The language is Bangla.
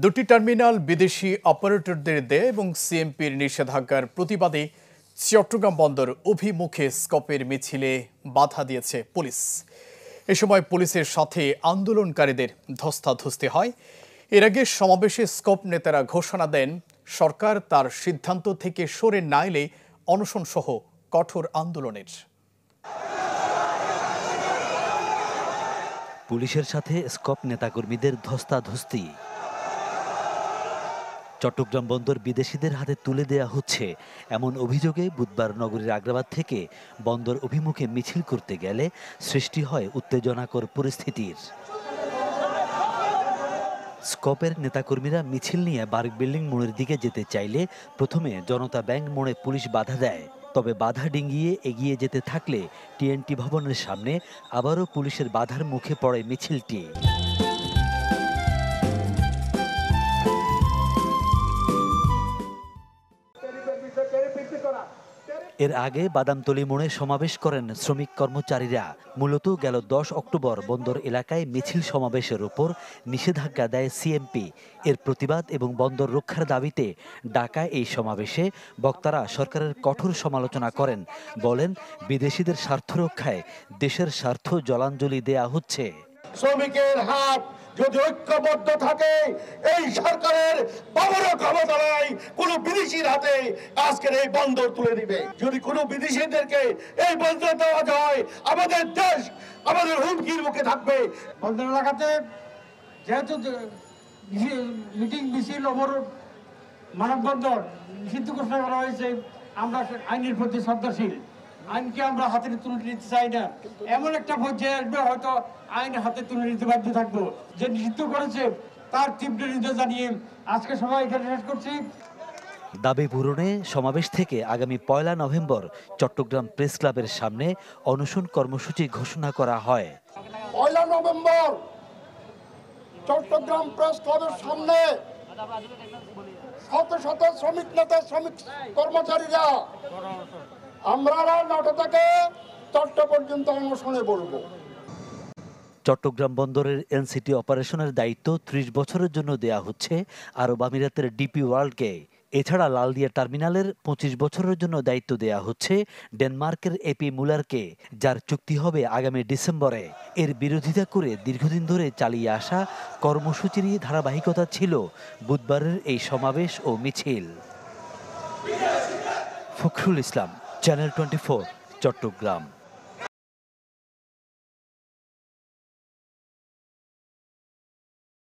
দুটি টার্মিনাল বিদেশি অপারেটরদের দেয় এবং সিএমপির নিষেধাজ্ঞার প্রতিবাদে চট্টগ্রাম বন্দর অভিমুখে স্কপের মিছিলে বাধা দিয়েছে পুলিশ। এ সময় পুলিশের সাথে আন্দোলনকারীদের ধস্তাধস্তি হয়। এর আগে সমাবেশে স্কপ নেতারা ঘোষণা দেন সরকার তার সিদ্ধান্ত থেকে সরে না এলে অনশন সহ কঠোর আন্দোলনের। পুলিশের সাথে স্কপ নেতাকর্মীদের ধস্তাধস্তি। চট্টগ্রাম বন্দর বিদেশিদের হাতে তুলে দেয়া হচ্ছে এমন অভিযোগে বুধবার নগরীর আগ্রাবাদ থেকে বন্দর অভিমুখে মিছিল করতে গেলে সৃষ্টি হয় উত্তেজনাকর পরিস্থিতির। স্কপের নেতাকর্মীরা মিছিল নিয়ে বার্গ বিল্ডিং মোড়ের দিকে যেতে চাইলে প্রথমে জনতা ব্যাংক মোড়ে পুলিশ বাধা দেয়। তবে বাধা ডিঙ্গিয়ে এগিয়ে যেতে থাকলে টিএনটি ভবনের সামনে আবারও পুলিশের বাধার মুখে পড়ে মিছিলটি। এর আগে বাদামতলী মোড়ে সমাবেশ করেন শ্রমিক কর্মচারীরা। মূলত গেল 10 অক্টোবর বন্দর এলাকায় মিছিল সমাবেশের উপর নিষেধাজ্ঞা দেয় সিএমপি। এর প্রতিবাদ এবং বন্দর রক্ষার দাবিতে ডাকা এই সমাবেশে বক্তারা সরকারের কঠোর সমালোচনা করেন। বলেন, বিদেশিদের স্বার্থ রক্ষায় দেশের স্বার্থ জলাঞ্জলি দেয়া হচ্ছে। শ্রমিকের হাত যদি ঐক্যবদ্ধ থাকে, এই সরকারের পাওয়ার ক্ষমতা নাই কোন বিদেশির হাতে আজকের এই বন্দর তুলে দিবে। যদি কোনো বিদেশিদেরকে এই বন্দর দেওয়া যায়, আমাদের দেশ আমাদের হুমকির মুখে থাকবে। বন্দর এলাকাতে যেহেতু মিটিং মিছিল অবরোধ মানববন্ধন নিষিদ্ধ ঘোষণা করা হয়েছে, আমরা আইনের প্রতি শ্রদ্ধাশীল। আইনকে আমরা হাতে তুলে নিতে চাই না। এমন একটা পর্যায়ে আসবে হয়তো আইন হাতে তুলে নিতে বাধ্য থাকবো। যে নিষিদ্ধ করেছে তার তীব্র নিন্দা জানিয়ে আজকে সবাই এখানে শেষ করছি। দাবি পূরণে সমাবেশ থেকে আগামী 1 নভেম্বর চট্টগ্রাম প্রেস ক্লাবের সামনে অনশন কর্মসূচি ঘোষণা করা হয়। 1 নভেম্বর চট্টগ্রাম প্রেস ক্লাবের সামনে শত শত শ্রমিক নেতা, শ্রমিক কর্মচারীরা আমরা 9টা থেকে 4টা পর্যন্ত অনশনে বলবো। চট্টগ্রাম বন্দরের এনসিটি অপারেশনের দায়িত্ব 30 বছরের জন্য দেয়া হচ্ছে আরব আমিরাতের ডিপি ওয়ার্ল্ডকে। এছাড়া লালদিয়া টার্মিনালের 25 বছরের জন্য দায়িত্ব দেয়া হচ্ছে ডেনমার্কের এপি মুলারকে, যার চুক্তি হবে আগামী ডিসেম্বরে। এর বিরোধিতা করে দীর্ঘদিন ধরে চালিয়ে আসা কর্মসূচিরই ধারাবাহিকতা ছিল বুধবারের এই সমাবেশ ও মিছিল। ফখরুল ইসলাম, চ্যানেল 24, চট্টগ্রাম।